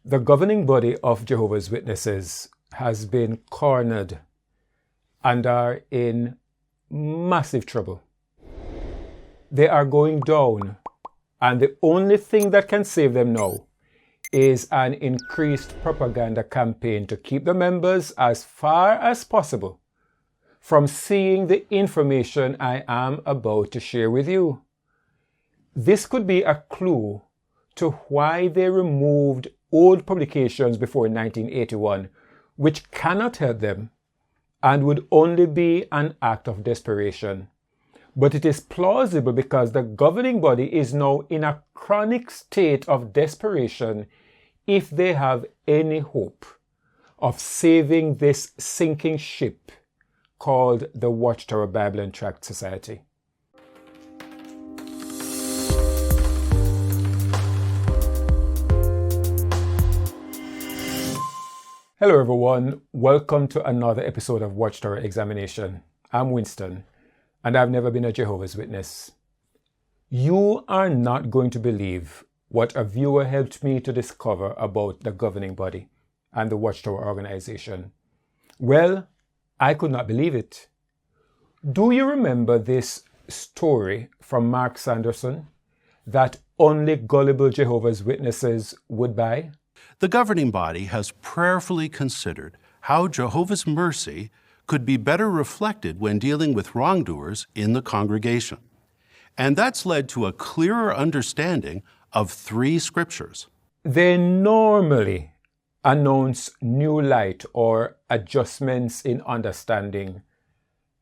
The governing body of Jehovah's Witnesses has been cornered and are in massive trouble. They are going down, and the only thing that can save them now is an increased propaganda campaign to keep the members as far as possible from seeing the information I am about to share with you. This could be a clue to why they removed old publications before 1981, which cannot help them and would only be an act of desperation. But it is plausible because the governing body is now in a chronic state of desperation if they have any hope of saving this sinking ship called the Watchtower Bible and Tract Society. Hello everyone, welcome to another episode of Watchtower Examination. I'm Winston, and I've never been a Jehovah's Witness. You are not going to believe what a viewer helped me to discover about the governing body and the Watchtower organization. Well, I could not believe it. Do you remember this story from Mark Sanderson that only gullible Jehovah's Witnesses would buy? The governing body has prayerfully considered how Jehovah's mercy could be better reflected when dealing with wrongdoers in the congregation. And that's led to a clearer understanding of three scriptures. They normally announce new light or adjustments in understanding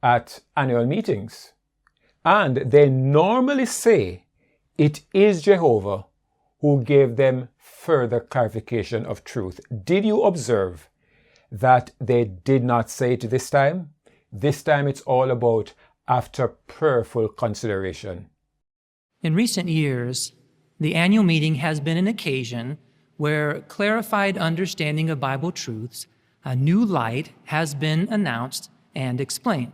at annual meetings. And they normally say it is Jehovah who gave them further clarification of truth. Did you observe that they did not say it this time? This time it's all about after prayerful consideration. In recent years, the annual meeting has been an occasion where clarified understanding of Bible truths, a new light, has been announced and explained.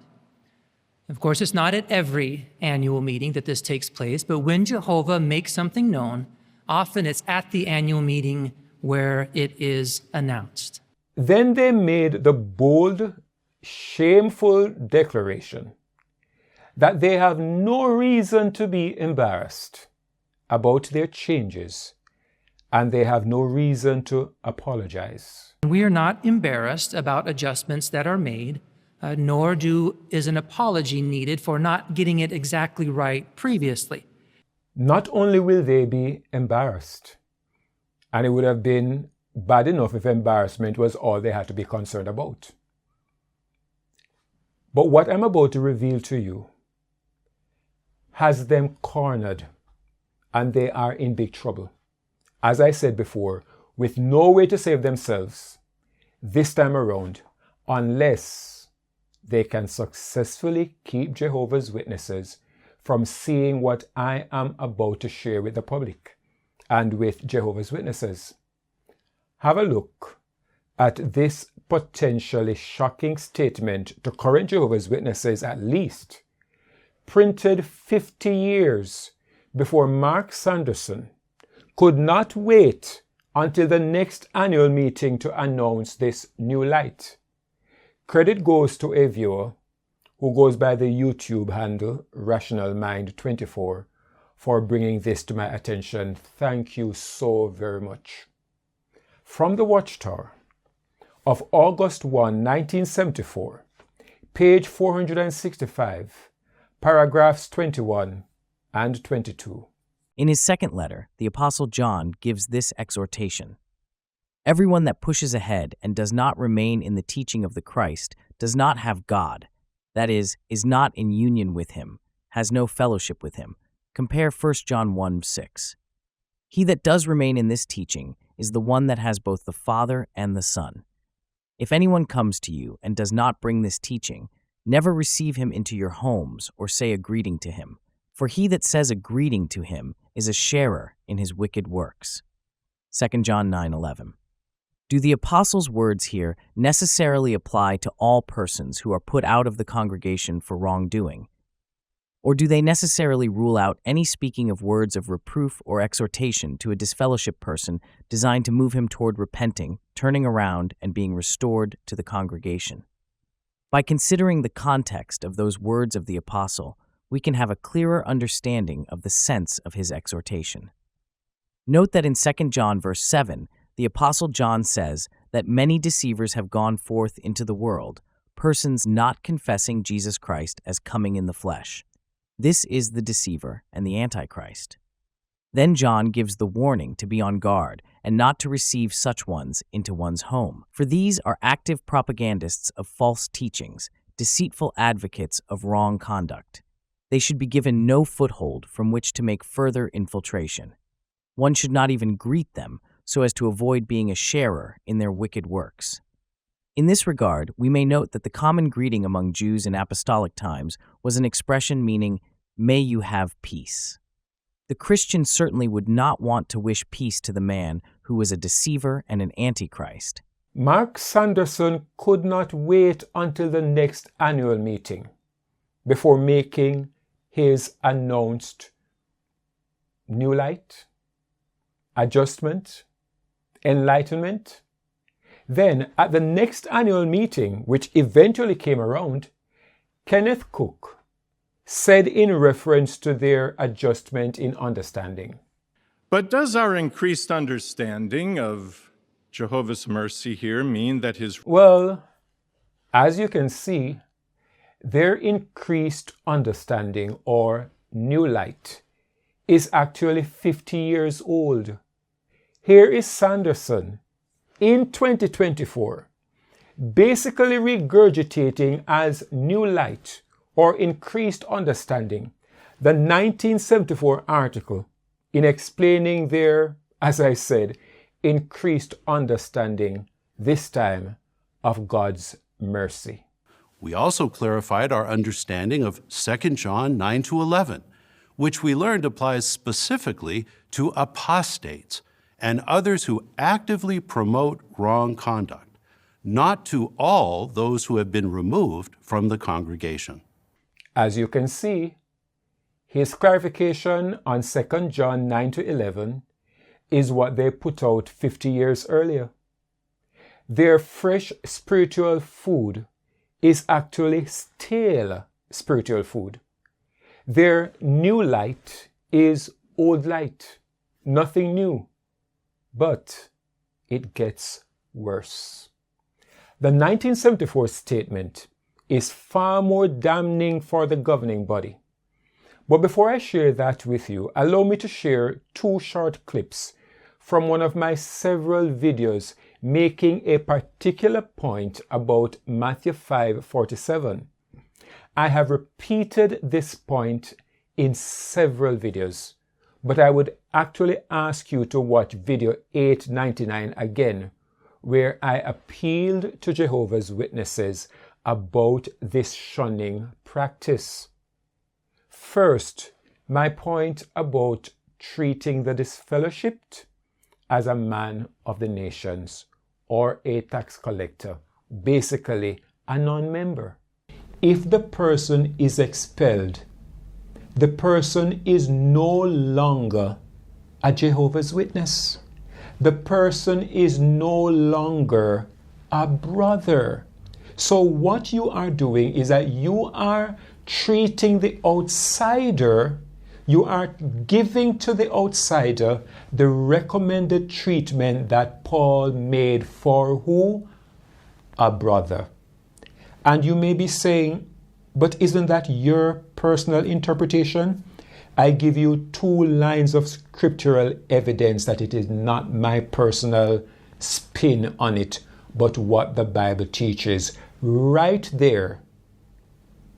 Of course, it's not at every annual meeting that this takes place, but when Jehovah makes something known, often it's at the annual meeting where it is announced. Then they made the bold, shameful declaration that they have no reason to be embarrassed about their changes, and they have no reason to apologize. We are not embarrassed about adjustments that are made, nor is an apology needed for not getting it exactly right previously. Not only will they be embarrassed, and it would have been bad enough if embarrassment was all they had to be concerned about. But what I'm about to reveal to you has them cornered, and they are in big trouble. As I said before, with no way to save themselves this time around, unless they can successfully keep Jehovah's Witnesses from seeing what I am about to share with the public and with Jehovah's Witnesses. Have a look at this potentially shocking statement to current Jehovah's Witnesses, at least, printed 50 years before Mark Sanderson could not wait until the next annual meeting to announce this new light. Credit goes to a viewer who goes by the YouTube handle RationalMind24 for bringing this to my attention. Thank you so very much. From the Watchtower of August 1, 1974, page 465, paragraphs 21 and 22. In his second letter, the Apostle John gives this exhortation: "Everyone that pushes ahead and does not remain in the teaching of the Christ does not have God, that is not in union with him, has no fellowship with him." Compare 1 John 1:6. He that does remain in this teaching is the one that has both the Father and the Son. If anyone comes to you and does not bring this teaching, never receive him into your homes or say a greeting to him. For he that says a greeting to him is a sharer in his wicked works. 2 John 9:11. Do the apostles' words here necessarily apply to all persons who are put out of the congregation for wrongdoing? Or do they necessarily rule out any speaking of words of reproof or exhortation to a disfellowship person designed to move him toward repenting, turning around, and being restored to the congregation? By considering the context of those words of the apostle, we can have a clearer understanding of the sense of his exhortation. Note that in 2 John verse 7, the apostle John says that many deceivers have gone forth into the world, persons not confessing Jesus Christ as coming in the flesh. This is the deceiver and the Antichrist. Then John gives the warning to be on guard and not to receive such ones into one's home, for these are active propagandists of false teachings, deceitful advocates of wrong conduct. They should be given no foothold from which to make further infiltration. One should not even greet them so as to avoid being a sharer in their wicked works. In this regard, we may note that the common greeting among Jews in apostolic times was an expression meaning, "May you have peace." The Christian certainly would not want to wish peace to the man who was a deceiver and an antichrist. Mark Sanderson could not wait until the next annual meeting before making his announced new light, adjustment, enlightenment. Then, at the next annual meeting, which eventually came around, Kenneth Cook said in reference to their adjustment in understanding, "But does our increased understanding of Jehovah's mercy here mean that his..." Well, as you can see, their increased understanding or new light is actually 50 years old. Here is Sanderson in 2024, basically regurgitating as new light or increased understanding the 1974 article in explaining their, as I said, increased understanding, this time of God's mercy. We also clarified our understanding of 2 John 9-11, which we learned applies specifically to apostates and others who actively promote wrong conduct, not to all those who have been removed from the congregation. As you can see, his clarification on 2 John 9-11 is what they put out 50 years earlier. Their fresh spiritual food is actually stale spiritual food. Their new light is old light, nothing new. But it gets worse. The 1974 statement is far more damning for the governing body. But before I share that with you, allow me to share 2 short clips from one of my several videos making a particular point about Matthew 5:47. I have repeated this point in several videos, but I would actually ask you to watch video 899 again, where I appealed to Jehovah's Witnesses about this shunning practice. First, my point about treating the disfellowshipped as a man of the nations or a tax collector, basically a non-member. If the person is expelled, the person is no longer a Jehovah's Witness. The person is no longer a brother. So what you are doing is that you are treating the outsider, you are giving to the outsider the recommended treatment that Paul made for who? A brother. And you may be saying, but isn't that your personal interpretation? I give you 2 lines of scriptural evidence that it is not my personal spin on it, but what the Bible teaches. Right there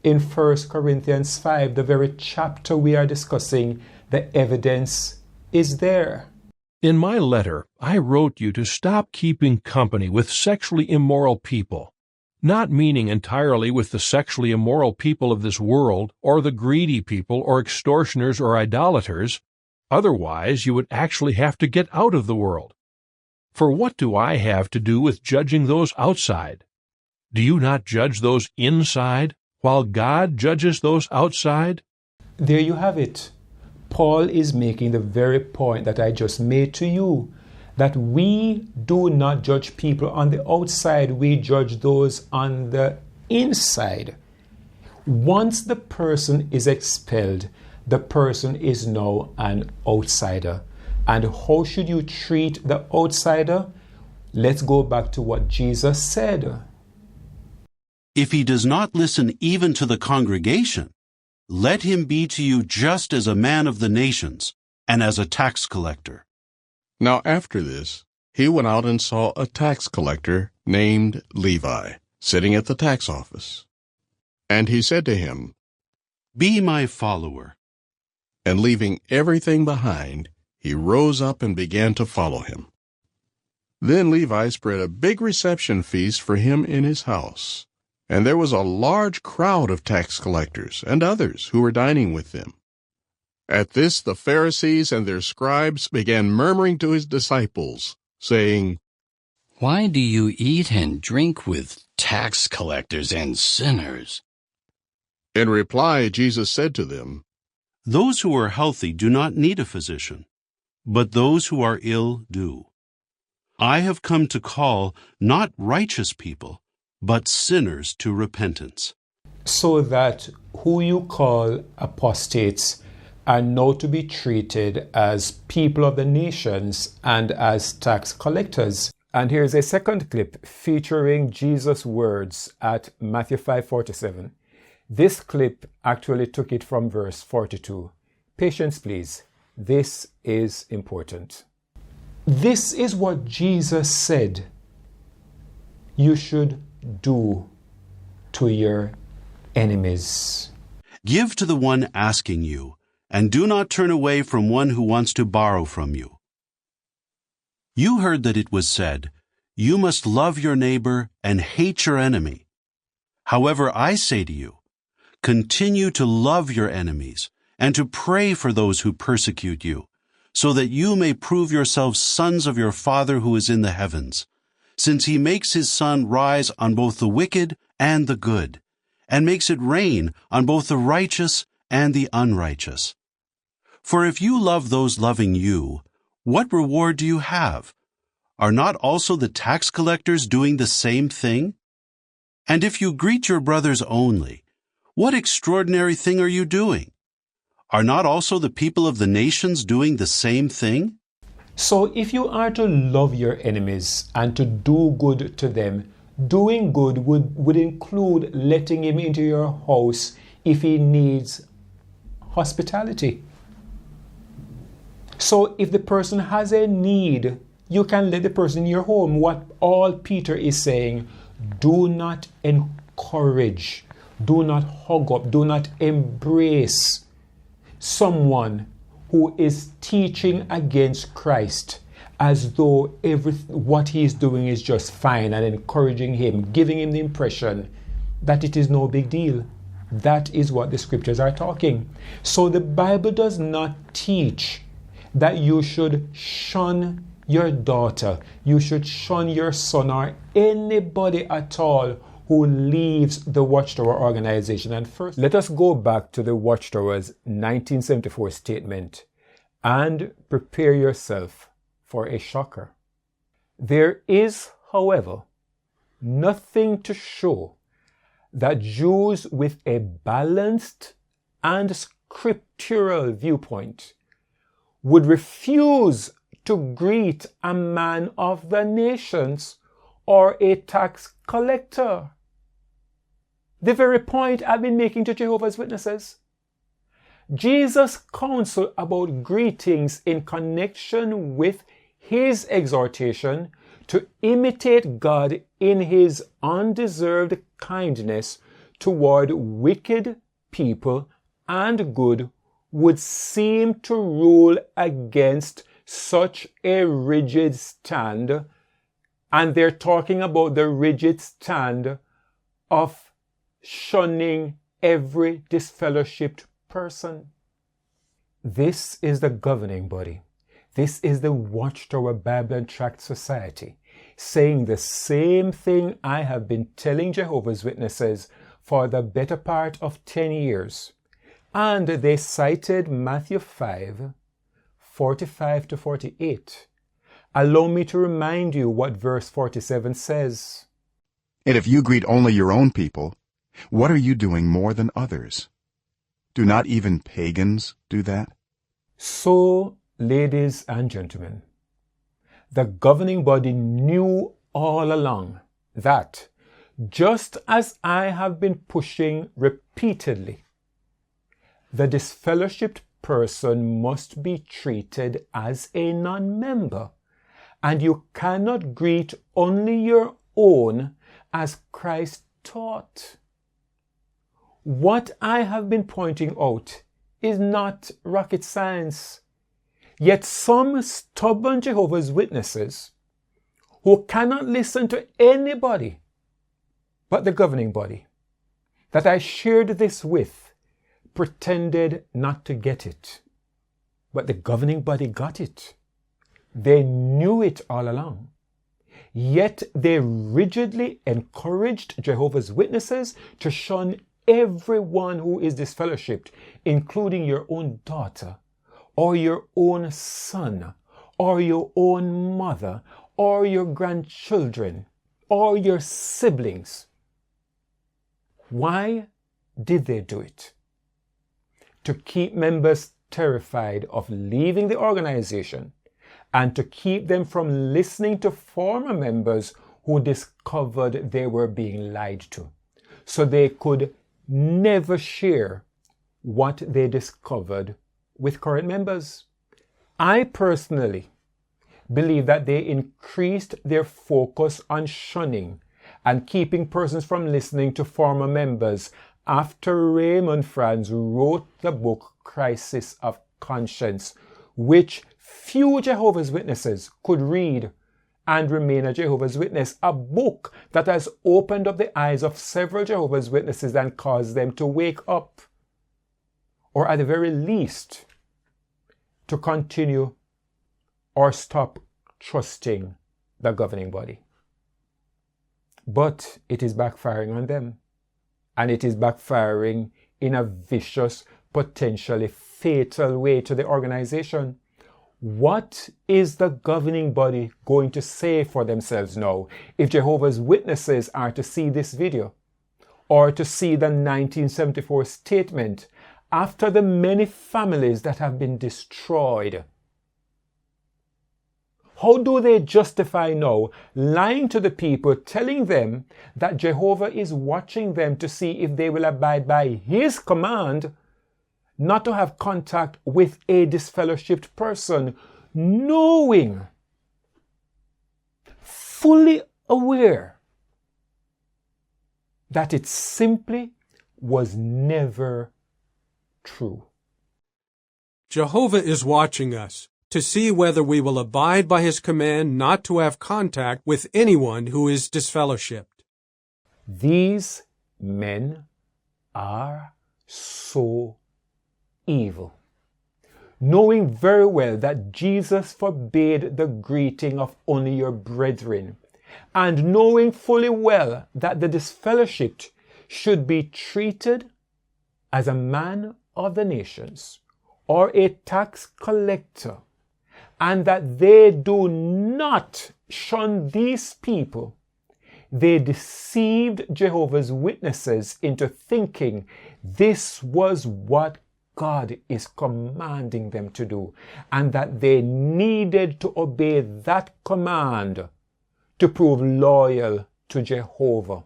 in 1 Corinthians 5, the very chapter we are discussing, the evidence is there. In my letter, I wrote you to stop keeping company with sexually immoral people. Not meaning entirely with the sexually immoral people of this world, or the greedy people, or extortioners, or idolaters. Otherwise, you would actually have to get out of the world. For what do I have to do with judging those outside? Do you not judge those inside, while God judges those outside? There you have it. Paul is making the very point that I just made to you, that we do not judge people on the outside, we judge those on the inside. Once the person is expelled, the person is now an outsider. And how should you treat the outsider? Let's go back to what Jesus said. If he does not listen even to the congregation, let him be to you just as a man of the nations and as a tax collector. Now after this, he went out and saw a tax collector named Levi sitting at the tax office. And he said to him, Be my follower. And leaving everything behind, he rose up and began to follow him. Then Levi spread a big reception feast for him in his house, and there was a large crowd of tax collectors and others who were dining with them. At this the Pharisees and their scribes began murmuring to his disciples, saying, Why do you eat and drink with tax collectors and sinners? In reply, Jesus said to them, Those who are healthy do not need a physician, but those who are ill do. I have come to call not righteous people, but sinners to repentance. So that who you call apostates are now to be treated as people of the nations and as tax collectors. And here's a second clip featuring Jesus' words at Matthew 5:47. This clip actually took it from verse 42. Patience, please. This is important. This is what Jesus said you should do to your enemies. Give to the one asking you, and do not turn away from one who wants to borrow from you. You heard that it was said, You must love your neighbor and hate your enemy. However, I say to you, continue to love your enemies and to pray for those who persecute you, so that you may prove yourselves sons of your Father who is in the heavens, since he makes his sun rise on both the wicked and the good, and makes it rain on both the righteous and the unrighteous. For if you love those loving you, what reward do you have? Are not also the tax collectors doing the same thing? And if you greet your brothers only, what extraordinary thing are you doing? Are not also the people of the nations doing the same thing? So if you are to love your enemies and to do good to them, doing good would include letting him into your house if he needs hospitality. So if the person has a need, you can let the person in your home. What all Peter is saying, do not encourage, do not hug up, do not embrace someone who is teaching against Christ as though what he is doing is just fine, and encouraging him, giving him the impression that it is no big deal. That is what the scriptures are talking. So the Bible does not teach that you should shun your daughter, you should shun your son, or anybody at all who leaves the Watchtower organization. And first, let us go back to the Watchtower's 1974 statement and prepare yourself for a shocker. There is, however, nothing to show that Jews with a balanced and scriptural viewpoint would refuse to greet a man of the nations or a tax collector. The very point I've been making to Jehovah's Witnesses. Jesus' counsel about greetings in connection with his exhortation to imitate God in his undeserved kindness toward wicked people and good would seem to rule against such a rigid stand. And they're talking about the rigid stand of shunning every disfellowshipped person. This is the governing body. This is the Watchtower Bible and Tract Society, saying the same thing I have been telling Jehovah's Witnesses for the better part of 10 years. And they cited Matthew 5:45 to 48. Allow me to remind you what verse 47 says. And if you greet only your own people, what are you doing more than others? Do not even pagans do that? So, ladies and gentlemen, the governing body knew all along that, just as I have been pushing repeatedly, the disfellowshipped person must be treated as a non-member, and you cannot greet only your own as Christ taught. What I have been pointing out is not rocket science. Yet some stubborn Jehovah's Witnesses who cannot listen to anybody but the governing body that I shared this with pretended not to get it. But the governing body got it. They knew it all along. Yet they rigidly encouraged Jehovah's Witnesses to shun everyone who is disfellowshipped, including your own daughter, or your own son, or your own mother, or your grandchildren, or your siblings. Why did they do it? To keep members terrified of leaving the organization and to keep them from listening to former members who discovered they were being lied to, so they could never share what they discovered with current members. I personally believe that they increased their focus on shunning and keeping persons from listening to former members after Raymond Franz wrote the book Crisis of Conscience, which few Jehovah's Witnesses could read and remain a Jehovah's Witness, a book that has opened up the eyes of several Jehovah's Witnesses and caused them to wake up, or at the very least, to continue or stop trusting the governing body. But it is backfiring on them, and it is backfiring in a vicious, potentially fatal way to the organization. What is the governing body going to say for themselves now if Jehovah's Witnesses are to see this video or to see the 1974 statement after the many families that have been destroyed? How do they justify now lying to the people, telling them that Jehovah is watching them to see if they will abide by his command not to have contact with a disfellowshipped person, knowing, fully aware, that it simply was never true? Jehovah is watching us to see whether we will abide by his command not to have contact with anyone who is disfellowshipped. These men are so evil, knowing very well that Jesus forbade the greeting of only your brethren, and knowing fully well that the disfellowshipped should be treated as a man of the nations or a tax collector, and that they do not shun these people, they deceived Jehovah's Witnesses into thinking this was what God is commanding them to do, and that they needed to obey that command to prove loyal to Jehovah.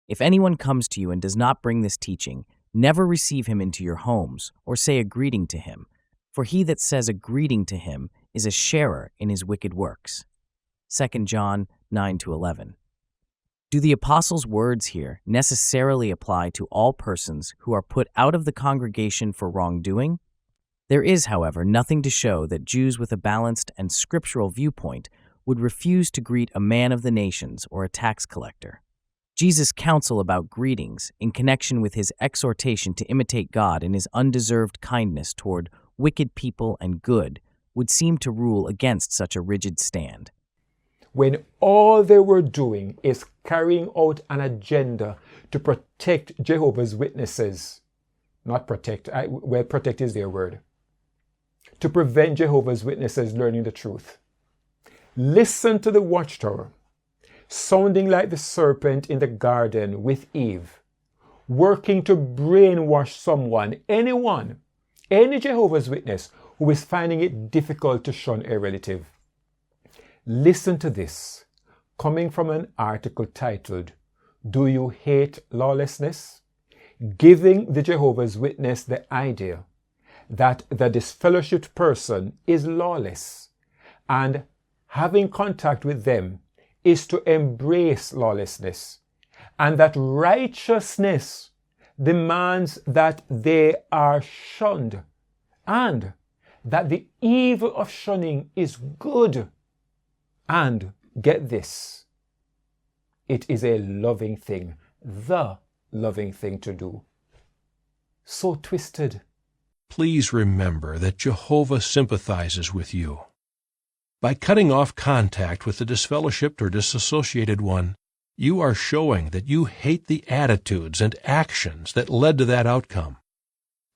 If anyone comes to you and does not bring this teaching, never receive him into your homes or say a greeting to him, for he that says a greeting to him is a sharer in his wicked works. 2 John 9-11. Do the apostles' words here necessarily apply to all persons who are put out of the congregation for wrongdoing? There is, however, nothing to show that Jews with a balanced and scriptural viewpoint would refuse to greet a man of the nations or a tax collector. Jesus' counsel about greetings in connection with his exhortation to imitate God in his undeserved kindness toward wicked people and good would seem to rule against such a rigid stand. When all they were doing is carrying out an agenda to protect Jehovah's Witnesses, not protect. Well, protect is their word. To prevent Jehovah's Witnesses learning the truth. Listen to the Watchtower, sounding like the serpent in the garden with Eve, working to brainwash someone, anyone, any Jehovah's Witness who is finding it difficult to shun a relative. Listen to this, coming from an article titled, "Do You Hate Lawlessness?" Giving the Jehovah's Witness the idea that the disfellowshipped person is lawless, and having contact with them is to embrace lawlessness, and that righteousness demands that they are shunned, and that the evil of shunning is good. And get this, it is a loving thing, the loving thing to do. So twisted. Please remember that Jehovah sympathizes with you. By cutting off contact with the disfellowshipped or disassociated one, you are showing that you hate the attitudes and actions that led to that outcome.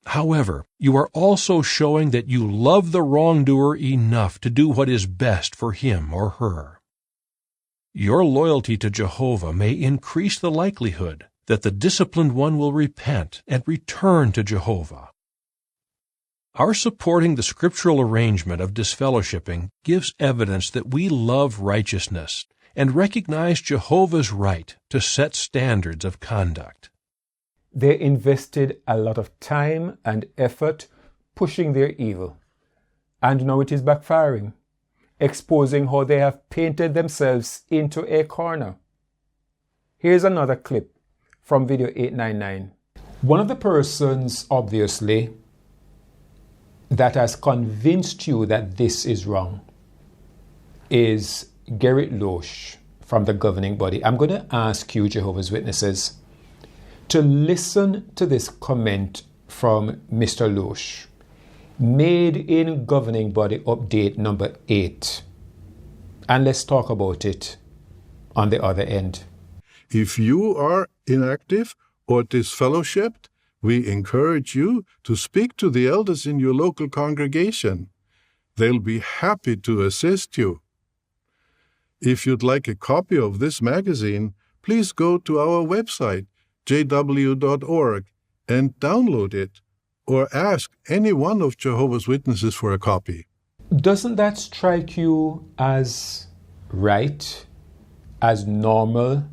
However, you are also showing that you love the wrongdoer enough to do what is best for him or her. Your loyalty to Jehovah may increase the likelihood that the disciplined one will repent and return to Jehovah. Our supporting the scriptural arrangement of disfellowshipping gives evidence that we love righteousness and recognize Jehovah's right to set standards of conduct. They invested a lot of time and effort pushing their evil, and now it is backfiring, exposing how they have painted themselves into a corner. Here's another clip from video 899. One of the persons, obviously, that has convinced you that this is wrong is Gerrit Loesch from the governing body. I'm going to ask you, Jehovah's Witnesses, to listen to this comment from Mr. Loesch, made in governing body update number 8. And let's talk about it on the other end. If you are inactive or disfellowshipped, we encourage you to speak to the elders in your local congregation. They'll be happy to assist you. If you'd like a copy of this magazine, please go to our website, jw.org, and download it, or ask any one of Jehovah's Witnesses for a copy. Doesn't that strike you as right, as normal,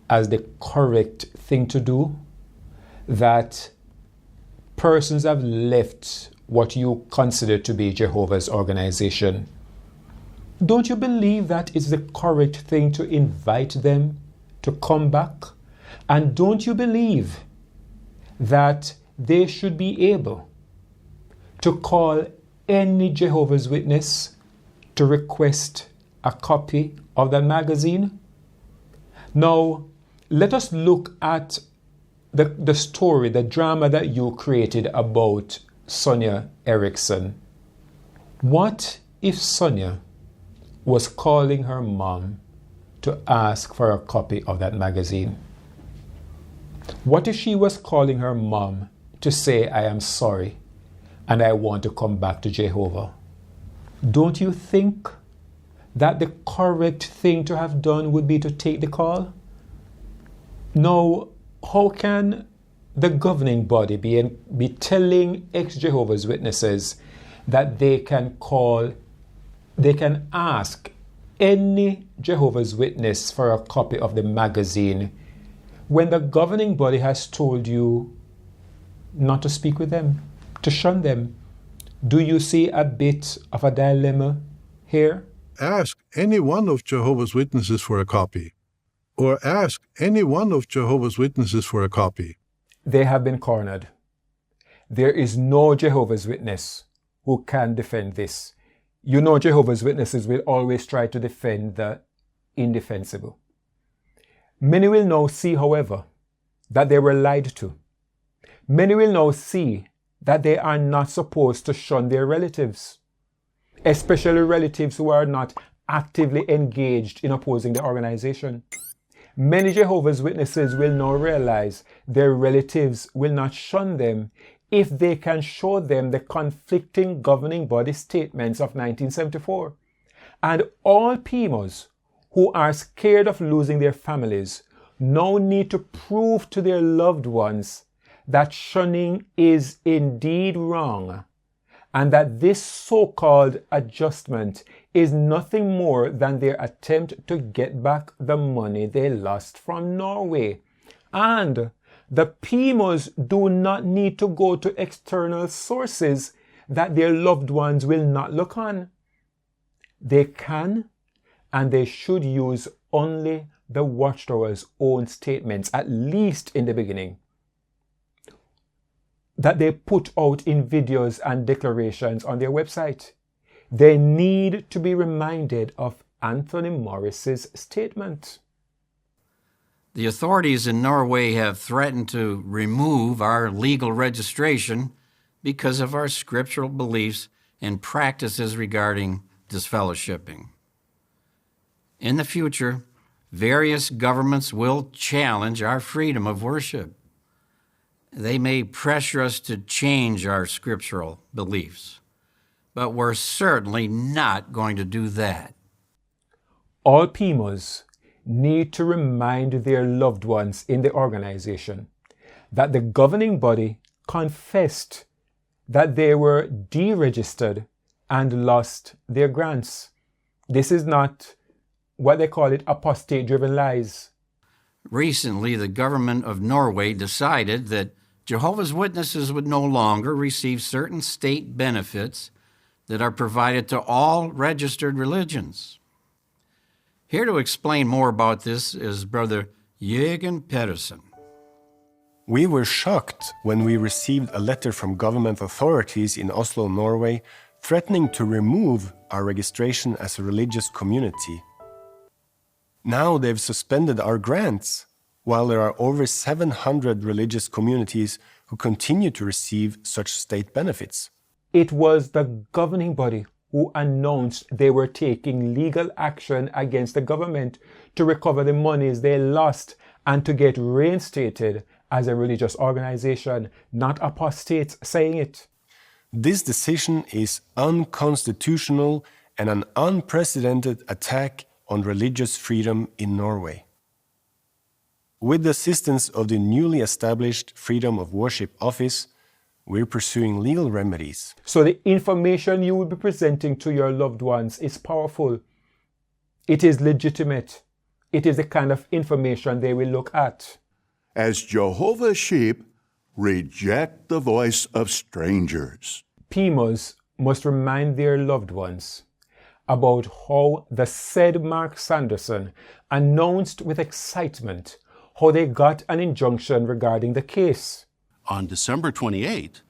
as the correct thing to do? That persons have left what you consider to be Jehovah's organization. Don't you believe that it's the correct thing to invite them to come back? And don't you believe that they should be able to call any Jehovah's Witness to request a copy of that magazine? Now, let us look at the story, the drama that you created about Sonia Erickson. What if Sonia was calling her mom to ask for a copy of that magazine? What if she was calling her mom to say, "I am sorry and I want to come back to Jehovah"? Don't you think that the correct thing to have done would be to take the call? Now, how can the governing body be telling ex-Jehovah's Witnesses that they can ask any Jehovah's Witness for a copy of the magazine when the governing body has told you not to speak with them, to shun them? Do you see a bit of a dilemma here? Ask any one of Jehovah's Witnesses for a copy, or ask any one of Jehovah's Witnesses for a copy. They have been cornered. There is no Jehovah's Witness who can defend this. You know, Jehovah's Witnesses will always try to defend the indefensible. Many will now see, however, that they were lied to. Many will now see that they are not supposed to shun their relatives, especially relatives who are not actively engaged in opposing the organization. Many Jehovah's Witnesses will now realize their relatives will not shun them if they can show them the conflicting governing body statements of 1974. And all PMOs who are scared of losing their families now need to prove to their loved ones that shunning is indeed wrong, and that this so-called adjustment is nothing more than their attempt to get back the money they lost from Norway. And the PMOs do not need to go to external sources that their loved ones will not look on. They can and they should use only the Watchtower's own statements, at least in the beginning, that they put out in videos and declarations on their website. They need to be reminded of Anthony Morris's statement. The authorities in Norway have threatened to remove our legal registration because of our scriptural beliefs and practices regarding disfellowshipping. In the future, various governments will challenge our freedom of worship. They may pressure us to change our scriptural beliefs, but we're certainly not going to do that. All PMOs need to remind their loved ones in the organization that the governing body confessed that they were deregistered and lost their grants. This is not what they call it apostate-driven lies. Recently, the government of Norway decided that Jehovah's Witnesses would no longer receive certain state benefits that are provided to all registered religions. Here to explain more about this is Brother Jørgen Pedersen. We were shocked when we received a letter from government authorities in Oslo, Norway, threatening to remove our registration as a religious community. Now they've suspended our grants, while there are over 700 religious communities who continue to receive such state benefits. It was the governing body who announced they were taking legal action against the government to recover the monies they lost and to get reinstated as a religious organization, not apostates saying it. This decision is unconstitutional and an unprecedented attack on religious freedom in Norway. With the assistance of the newly established Freedom of Worship Office, we're pursuing legal remedies. So the information you will be presenting to your loved ones is powerful. It is legitimate. It is the kind of information they will look at. As Jehovah's sheep, reject the voice of strangers. PMOs must remind their loved ones about how the said Mark Sanderson announced with excitement how they got an injunction regarding the case. On December 28,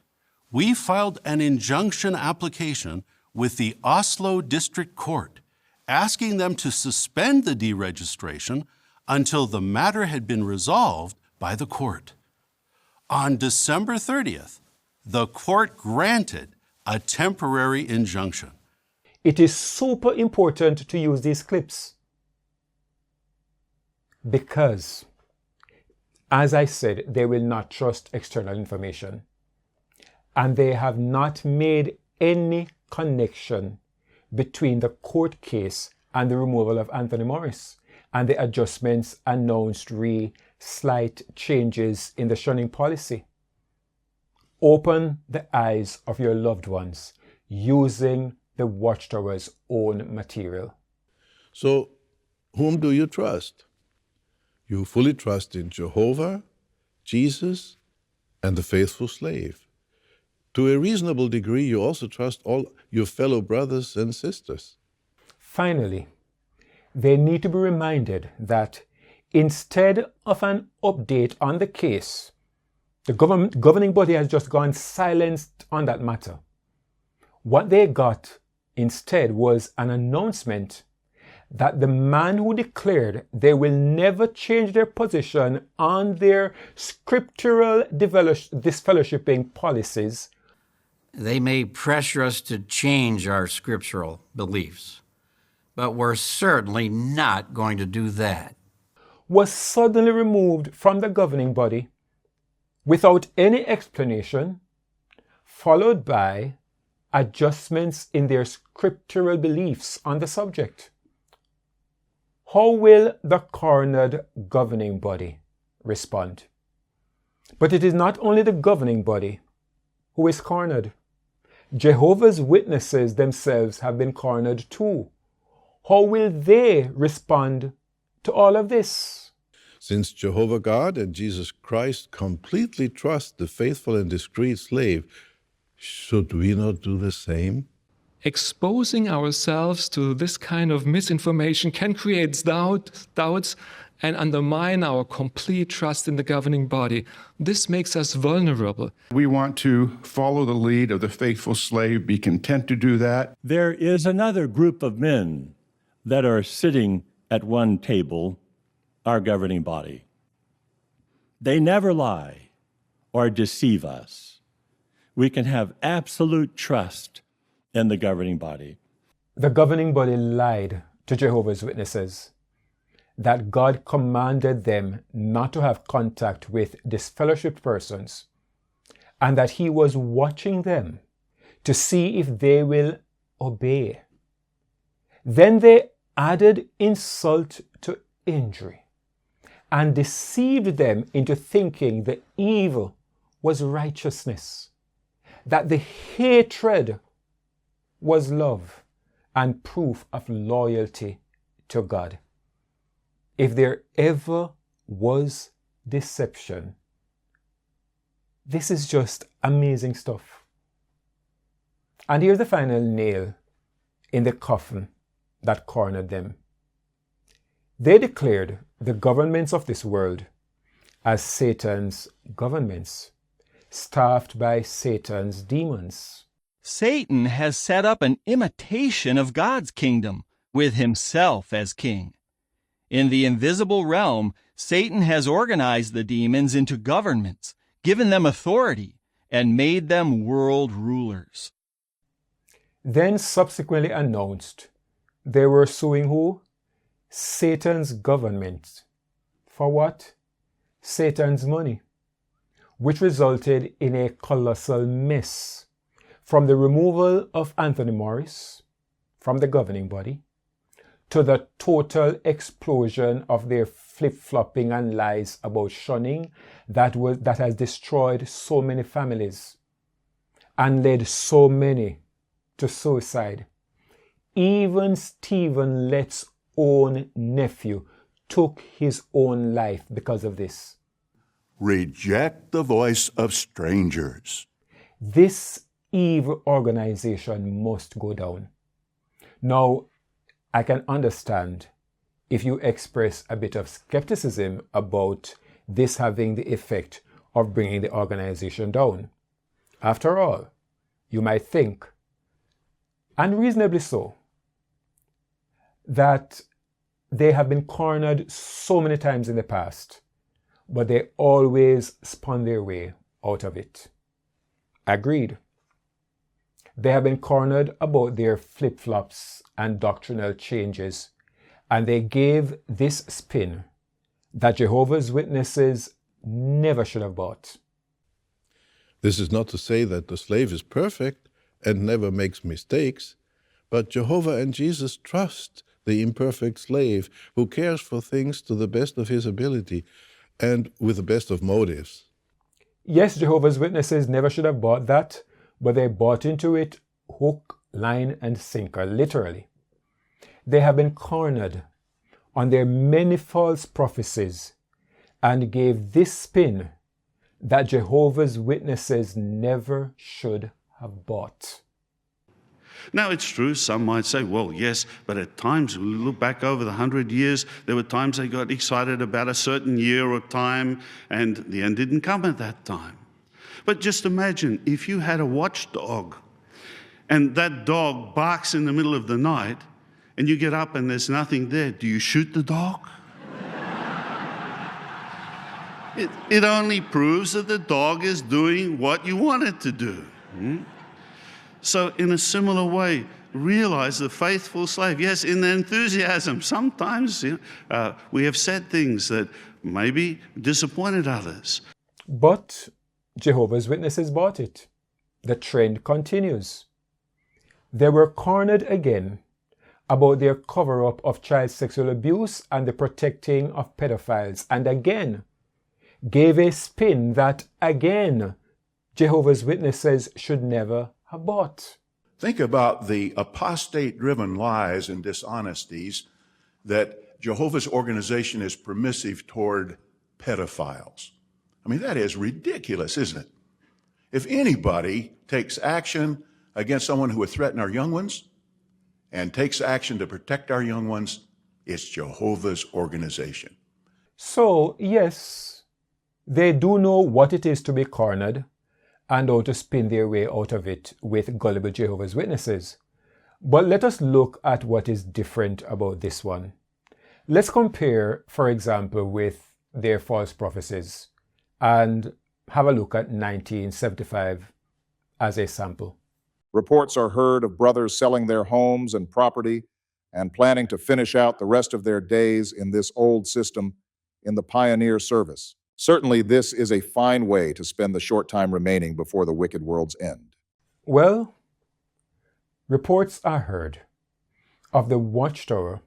we filed an injunction application with the Oslo District Court, asking them to suspend the deregistration until the matter had been resolved by the court. On December 30th, the court granted a temporary injunction. It is super important to use these clips because, as I said, they will not trust external information. And they have not made any connection between the court case and the removal of Anthony Morris and the adjustments announced slight changes in the shunning policy. Open the eyes of your loved ones using the Watchtower's own material. So, whom do you trust? You fully trust in Jehovah, Jesus, and the faithful slave. To a reasonable degree, you also trust all your fellow brothers and sisters. Finally, they need to be reminded that instead of an update on the case, the governing body has just gone silent on that matter. What they got instead was an announcement that the man who declared they will never change their position on their scriptural disfellowshipping policies. They may pressure us to change our scriptural beliefs, but we're certainly not going to do that. was suddenly removed from the governing body without any explanation, followed by adjustments in their scriptural beliefs on the subject. How will the cornered governing body respond? But it is not only the governing body who is cornered. Jehovah's Witnesses themselves have been cornered too. How will they respond to all of this? Since Jehovah God and Jesus Christ completely trust the faithful and discreet slave, should we not do the same? Exposing ourselves to this kind of misinformation can create doubts and undermine our complete trust in the governing body. This makes us vulnerable. We want to follow the lead of the faithful slave, be content to do that. There is another group of men that are sitting at one table, our governing body. They never lie or deceive us. We can have absolute trust in the governing body. The governing body lied to Jehovah's Witnesses that God commanded them not to have contact with disfellowshipped persons, and that He was watching them to see if they will obey. Then they added insult to injury and deceived them into thinking the evil was righteousness, that the hatred was love and proof of loyalty to God. If there ever was deception, this is just amazing stuff. And here's the final nail in the coffin that cornered them. They declared the governments of this world as Satan's governments, staffed by Satan's demons. Satan has set up an imitation of God's kingdom, with himself as king. In the invisible realm, Satan has organized the demons into governments, given them authority, and made them world rulers. Then subsequently announced they were suing who? Satan's government. For what? Satan's money, which resulted in a colossal mess, from the removal of Anthony Morris from the governing body to the total explosion of their flip-flopping and lies about shunning that has destroyed so many families and led so many to suicide. Even Stephen Lett's own nephew took his own life because of this. Reject the voice of strangers. This evil organization must go down. Now, I can understand if you express a bit of skepticism about this having the effect of bringing the organization down. After all, you might think, and reasonably so, that they have been cornered so many times in the past, but they always spun their way out of it. Agreed. They have been cornered about their flip-flops and doctrinal changes, and they gave this spin that Jehovah's Witnesses never should have bought. This is not to say that the slave is perfect and never makes mistakes, but Jehovah and Jesus trust the imperfect slave who cares for things to the best of his ability and with the best of motives. Yes, Jehovah's Witnesses never should have bought that, but they bought into it hook, line, and sinker, literally. They have been cornered on their many false prophecies and gave this spin that Jehovah's Witnesses never should have bought. Now, it's true, some might say, well, yes, but at times, we look back over the 100 years, there were times they got excited about a certain year or time, and the end didn't come at that time. But just imagine if you had a watchdog, and that dog barks in the middle of the night, and you get up and there's nothing there. Do you shoot the dog? It only proves that the dog is doing what you want it to do. So in a similar way, realize the faithful slave. Yes, in the enthusiasm, sometimes we have said things that maybe disappointed others. But Jehovah's Witnesses bought it. The trend continues. They were cornered again about their cover-up of child sexual abuse and the protecting of pedophiles, and again gave a spin that, again, Jehovah's Witnesses should never have bought. Think about the apostate-driven lies and dishonesties that Jehovah's organization is permissive toward pedophiles. I mean, that is ridiculous, isn't it? If anybody takes action against someone who would threaten our young ones and takes action to protect our young ones, it's Jehovah's organization. So, yes, they do know what it is to be cornered and how to spin their way out of it with gullible Jehovah's Witnesses. But let us look at what is different about this one. Let's compare, for example, with their false prophecies and have a look at 1975 as a sample. Reports are heard of brothers selling their homes and property and planning to finish out the rest of their days in this old system in the pioneer service. Certainly, this is a fine way to spend the short time remaining before the wicked world's end. Well, reports are heard of the Watchtower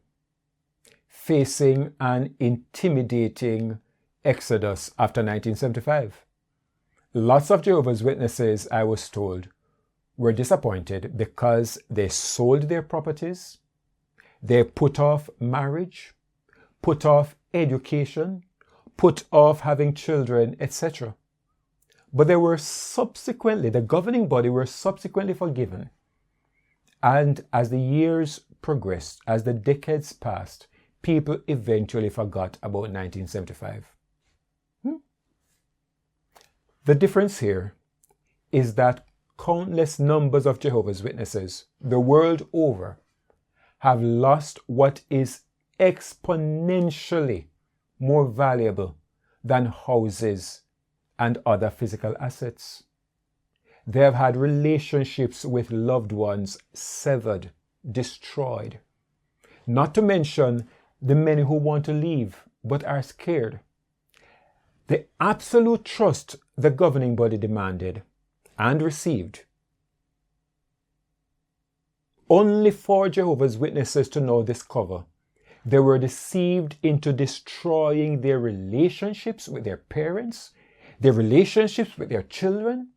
facing an intimidating exodus after 1975. Lots of Jehovah's Witnesses, I was told, were disappointed because they sold their properties, they put off marriage, put off education, put off having children, etc. But they were subsequently, the governing body were subsequently forgiven. And as the years progressed, as the decades passed, people eventually forgot about 1975. The difference here is that countless numbers of Jehovah's Witnesses the world over have lost what is exponentially more valuable than houses and other physical assets. They have had relationships with loved ones severed, destroyed. Not to mention the many who want to leave but are scared. The absolute trust the governing body demanded and received, only for Jehovah's Witnesses to now discover they were deceived into destroying their relationships with their parents, their relationships with their children,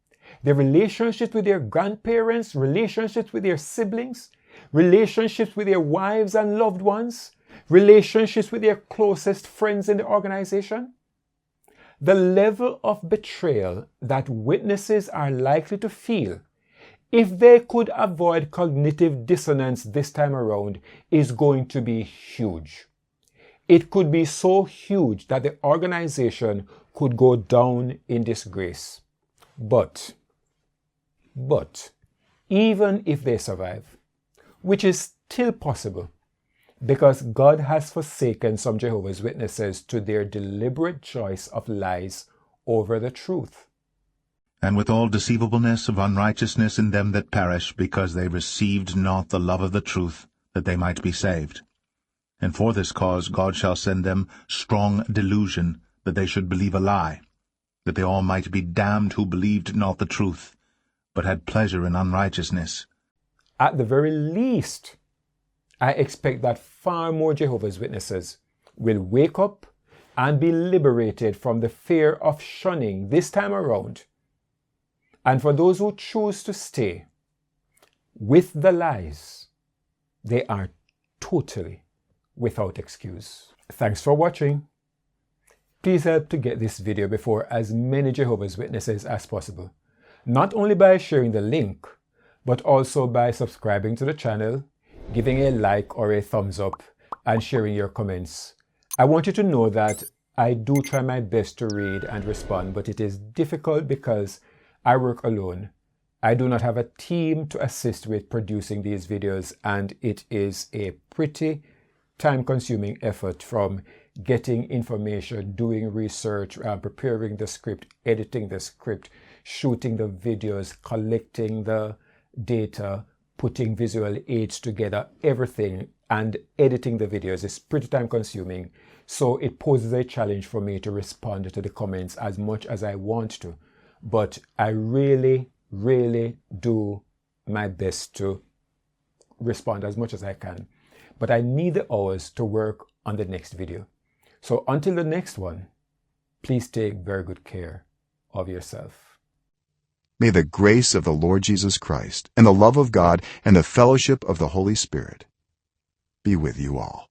their relationships with their grandparents, relationships with their siblings, relationships with their wives and loved ones, relationships with their closest friends in the organization. The level of betrayal that witnesses are likely to feel if they could avoid cognitive dissonance this time around is going to be huge. It could be so huge that the organization could go down in disgrace. But even if they survive, which is still possible, because God has forsaken some Jehovah's Witnesses to their deliberate choice of lies over the truth. And with all deceivableness of unrighteousness in them that perish, because they received not the love of the truth, that they might be saved. And for this cause God shall send them strong delusion, that they should believe a lie, that they all might be damned who believed not the truth, but had pleasure in unrighteousness. At the very least, I expect that far more Jehovah's Witnesses will wake up and be liberated from the fear of shunning this time around. And for those who choose to stay with the lies, they are totally without excuse. Thanks for watching. Please help to get this video before as many Jehovah's Witnesses as possible, not only by sharing the link, but also by subscribing to the channel, giving a like or a thumbs up, and sharing your comments. I want you to know that I do try my best to read and respond, but it is difficult because I work alone. I do not have a team to assist with producing these videos, and it is a pretty time-consuming effort, from getting information, doing research, preparing the script, editing the script, shooting the videos, collecting the data, putting visual aids together, everything, and editing the videos is pretty time consuming. So it poses a challenge for me to respond to the comments as much as I want to. But I really, really do my best to respond as much as I can. But I need the hours to work on the next video. So until the next one, please take very good care of yourself. May the grace of the Lord Jesus Christ and the love of God and the fellowship of the Holy Spirit be with you all.